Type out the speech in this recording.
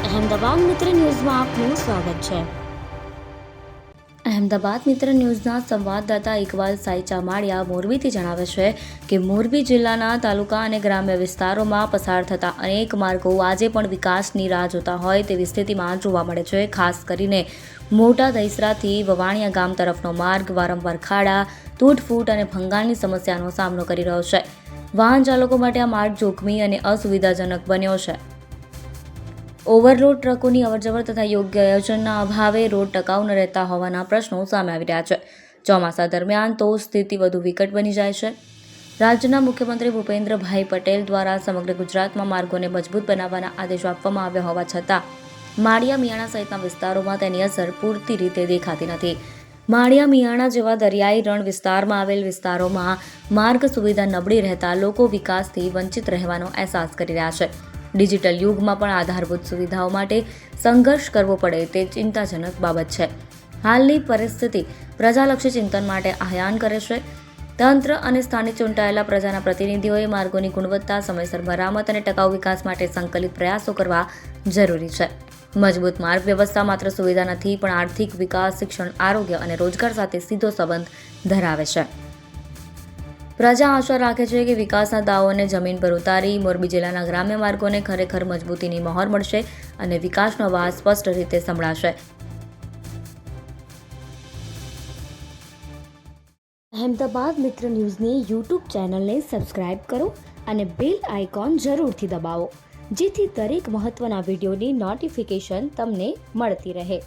અહેમદાબાદ મિત્ર ન્યૂઝમાં આપનું સ્વાગત છે। અહેમદાબાદ મિત્ર ન્યૂઝના સંવાદદાતા ઇકબાલ સાઈ ચામાડિયા મોરબીથી જણાવે છે કે મોરબી જિલ્લાના તાલુકા અને ગ્રામ્ય વિસ્તારોમાં પસાર થતા અનેક માર્ગો આજે પણ વિકાસની રાહ જોતા હોય તેવી સ્થિતિમાં જોવા મળે છે। ખાસ કરીને મોટા દહીસરાથી વવાણિયા ગામ તરફનો માર્ગ વારંવાર ખાડા, તૂટફૂટ અને ભંગાણની સમસ્યાનો સામનો કરી રહ્યો છે। વાહન ચાલકો માટે આ માર્ગ જોખમી અને અસુવિધાજનક બન્યો છે। ઓવરલોડ ટ્રકોની અવરજવર તથા યોગ્ય આયોજનના અભાવે રોડ ટકાઉ ન રહેતા હોવાના પ્રશ્નો સામે આવી રહ્યા છે। ચોમાસા દરમિયાન તો સ્થિતિ વધુ વિકટ બની જાય છે। રાજ્યના મુખ્યમંત્રી ભૂપેન્દ્રભાઈ પટેલ દ્વારા સમગ્ર ગુજરાતમાં માર્ગોને મજબૂત બનાવવાના આદેશો આપવામાં આવ્યા હોવા છતાં માળિયા મિયાણા સહિતના વિસ્તારોમાં તેની અસર પૂરતી રીતે દેખાતી નથી। માળિયા મિયાણા જેવા દરિયાઈ રણ વિસ્તારમાં આવેલ વિસ્તારોમાં માર્ગ સુવિધા નબળી રહેતા લોકો વિકાસથી વંચિત રહેવાનો અહેસાસ કરી રહ્યા છે। ડિજિટલ યુગમાં પણ આધારભૂત સુવિધાઓ માટે સંઘર્ષ કરવો પડે તે ચિંતાજનક બાબત છે। હાલની પરિસ્થિતિ પ્રજાલક્ષી ચિંતન માટે આહ્વાન કરે છે। તંત્ર અને સ્થાનિક ચૂંટાયેલા પ્રજાના પ્રતિનિધિઓએ માર્ગોની ગુણવત્તા, સમયસર મરામત અને ટકાઉ વિકાસ માટે સંકલિત પ્રયાસો કરવા જરૂરી છે। મજબૂત માર્ગ વ્યવસ્થા માત્ર સુવિધા નથી પણ આર્થિક વિકાસ, શિક્ષણ, આરોગ્ય અને રોજગાર સાથે સીધો સંબંધ ધરાવે છે। પ્રજા આશા રાખે છે કે વિકાસના દાવોને જમીન પર ઉતારી મોરબી જિલ્લાના ગ્રામ્ય માર્ગોને ખરેખર મજબૂતીની મહોર મળશે અને વિકાસનો અવાજ સ્પષ્ટ રીતે સંભળાશે। અહેમદાબાદ મિત્ર ન્યૂઝની યુટ્યુબ ચેનલને સબસ્ક્રાઇબ કરો અને બેલ આઇકોન જરૂરથી દબાવો, જેથી દરેક મહત્વના વિડીયોની નોટિફિકેશન તમને મળતી રહે।